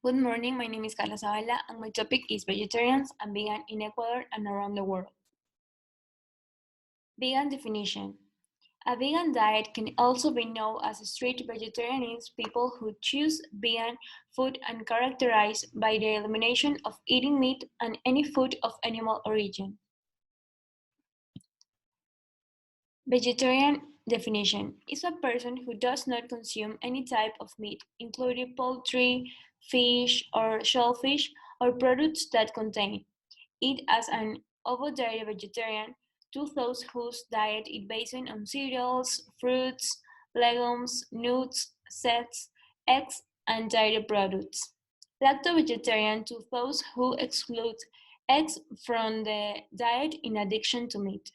Good morning, my name is Karla Zavala and my topic is vegetarians and vegan in Ecuador and around the world. Vegan definition. A vegan diet can also be known as strict vegetarianism, people who choose vegan food and characterized by the elimination of eating meat and any food of animal origin. Vegetarian definition is a person who does not consume any type of meat, including poultry, fish, or shellfish, or products that contain it as an ovo-dairy vegetarian to those whose diet is based on cereals, fruits, legumes, nuts, seeds, eggs, and dairy products. Lacto-vegetarian to those who exclude eggs from the diet in addition to meat.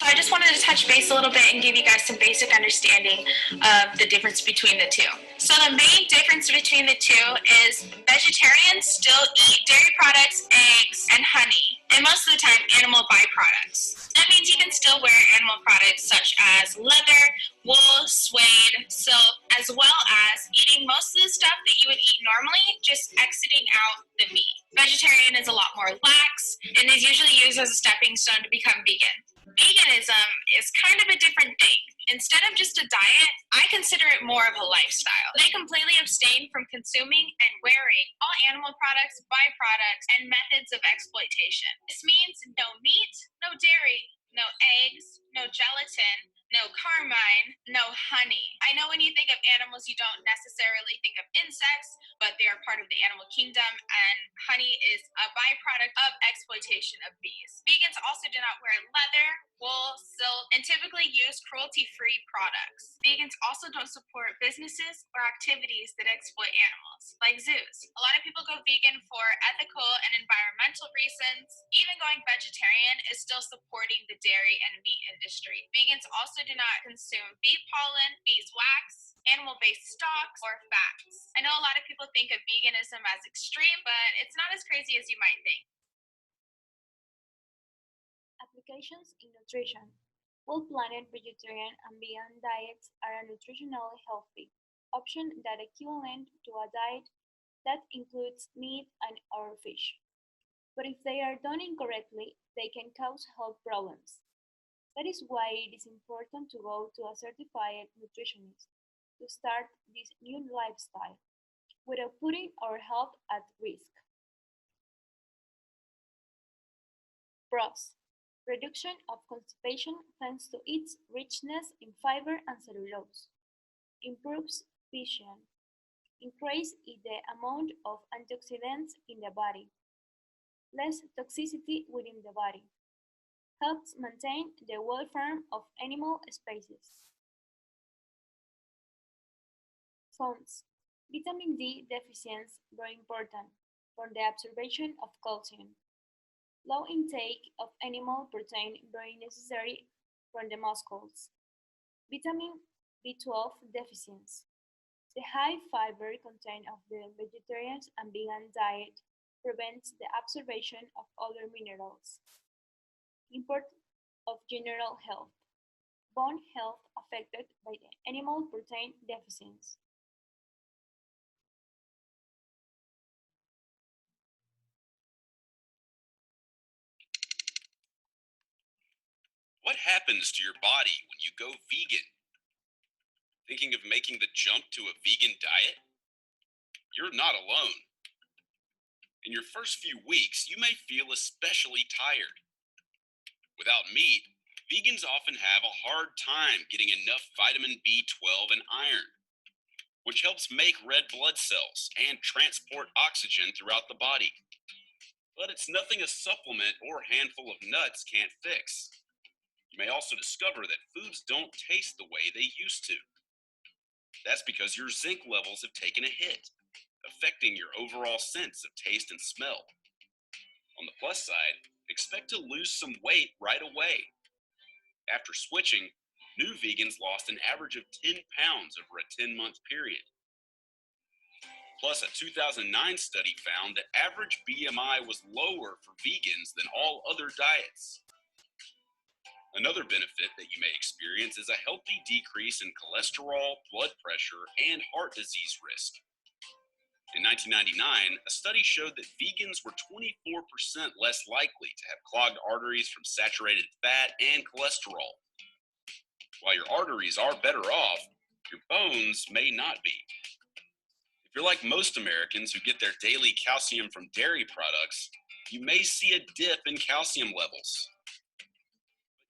So I just wanted to touch base a little bit and give you guys some basic understanding of the difference between the two. So the main difference between the two is vegetarians still eat dairy products, eggs, and honey, and most of the time animal byproducts. That means you can still wear animal products such as leather, wool, suede, silk, as well as eating most of the stuff that you would eat normally, just exiting out the meat. Vegetarian is a lot more lax and is usually used as a stepping stone to become vegan. Veganism is kind of a different thing. Instead of just a diet, I consider it more of a lifestyle. They completely abstain from consuming and wearing all animal products, byproducts, and methods of exploitation. This means no meat, no dairy, no eggs, no gelatin, no carmine, no honey. I know when you think of animals, you don't necessarily think of insects, but they are part of the animal kingdom, and honey is a byproduct of exploitation of bees. Vegans also do not wear leather, wool, silk, and typically use cruelty-free products. Vegans also don't support businesses or activities that exploit animals, like zoos. A lot of people go vegan for ethical and environmental reasons. Even going vegetarian is still supporting the dairy and meat industry. Vegans also do not consume bee pollen, beeswax, animal-based stocks, or fats. I know a lot of people think of veganism as extreme, but it's not as crazy as you might think. Applications in nutrition. Well-planned vegetarian and vegan diets are a nutritionally healthy option that equivalent to a diet that includes meat and or fish. But if they are done incorrectly, they can cause health problems. That is why it is important to go to a certified nutritionist to start this new lifestyle without putting our health at risk. Pros. Reduction of constipation thanks to its richness in fiber and cellulose. Improves vision. Increase in the amount of antioxidants in the body. Less toxicity within the body. Helps maintain the welfare of animal species. Cons. Vitamin D deficiency very important for the absorption of calcium. Low intake of animal protein very necessary for the muscles. Vitamin B12 deficiency. The high fiber content of the vegetarian and vegan diet prevents the absorption of other minerals. Import of general health. Bone health affected by the animal protein deficiency. What happens to your body when you go vegan? Thinking of making the jump to a vegan diet? You're not alone. In your first few weeks, you may feel especially tired. Without meat, vegans often have a hard time getting enough vitamin B12 and iron, which helps make red blood cells and transport oxygen throughout the body. But it's nothing a supplement or handful of nuts can't fix. You may also discover that foods don't taste the way they used to. That's because your zinc levels have taken a hit, affecting your overall sense of taste and smell. On the plus side, expect to lose some weight right away. After switching, new vegans lost an average of 10 pounds over a 10-month period. Plus, a 2009 study found that average BMI was lower for vegans than all other diets. Another benefit that you may experience is a healthy decrease in cholesterol, blood pressure, and heart disease risk. In 1999, a study showed that vegans were 24% less likely to have clogged arteries from saturated fat and cholesterol. While your arteries are better off, your bones may not be. If you're like most Americans who get their daily calcium from dairy products, you may see a dip in calcium levels.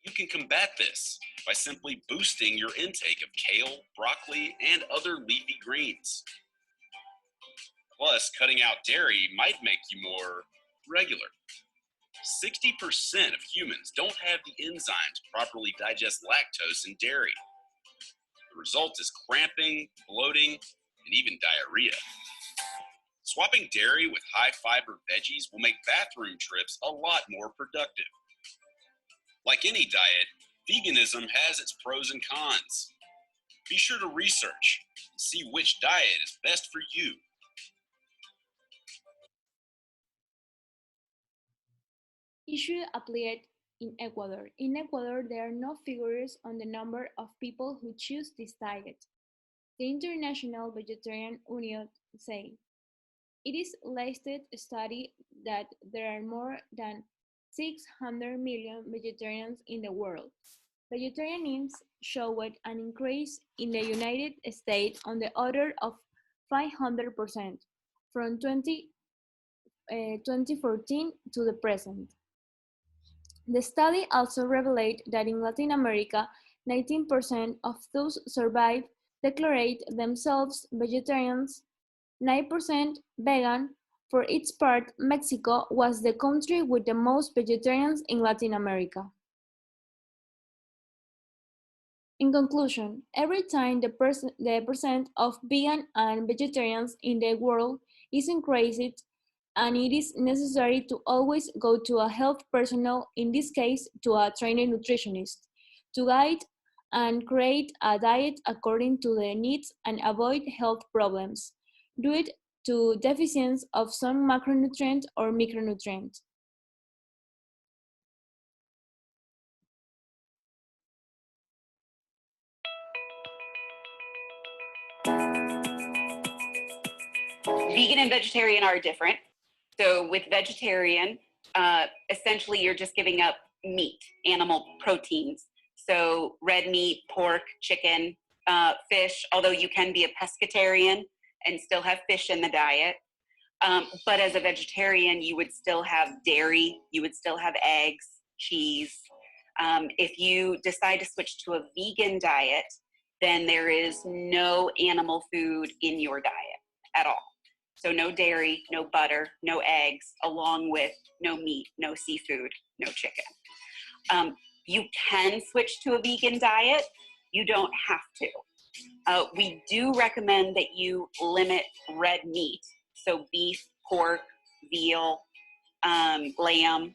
You can combat this by simply boosting your intake of kale, broccoli, and other leafy greens. Plus, cutting out dairy might make you more regular. 60% of humans don't have the enzyme to properly digest lactose in dairy. The result is cramping, bloating, and even diarrhea. Swapping dairy with high-fiber veggies will make bathroom trips a lot more productive. Like any diet, veganism has its pros and cons. Be sure to research and see which diet is best for you. Issue applied in Ecuador. In Ecuador, there are no figures on the number of people who choose this diet. The International Vegetarian Union says it is latest study that there are more than 600 million vegetarians in the world. Vegetarianism showed an increase in the United States on the order of 500% from 2014 to the present. The study also revealed that in Latin America, 19% of those surveyed declared themselves vegetarians, 9% vegan. For its part, Mexico was the country with the most vegetarians in Latin America. In conclusion, every time the percent of vegan and vegetarians in the world is increased, and it is necessary to always go to a health professional, in this case to a trained nutritionist, to guide and create a diet according to the needs and avoid health problems due to deficiency of some macronutrient or micronutrient. Vegan and vegetarian are different. So with vegetarian, essentially you're just giving up meat, animal proteins. So red meat, pork, chicken, fish, although you can be a pescatarian and still have fish in the diet. But as a vegetarian, you would still have dairy, you would still have eggs, cheese. If you decide to switch to a vegan diet, then there is no animal food in your diet at all. So no dairy, no butter, no eggs, along with no meat, no seafood, no chicken. You can switch to a vegan diet. You don't have to. We do recommend that you limit red meat, so beef, pork, veal, lamb,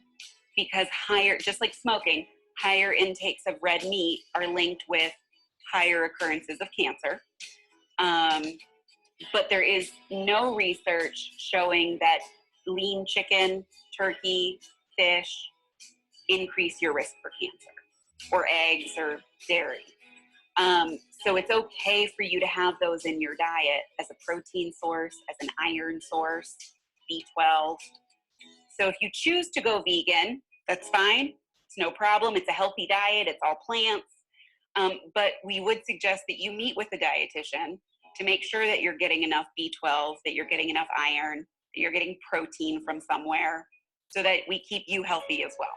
because higher, just like smoking, higher intakes of red meat are linked with higher occurrences of cancer. But there is no research showing that lean chicken, turkey, fish increase your risk for cancer, or eggs or dairy. So it's okay for you to have those in your diet as a protein source, as an iron source, B12. So if you choose to go vegan, that's fine. It's no problem. It's a healthy diet. It's all plants. But we would suggest that you meet with a dietitian to make sure that you're getting enough B12, that you're getting enough iron, that you're getting protein from somewhere, so that we keep you healthy as well.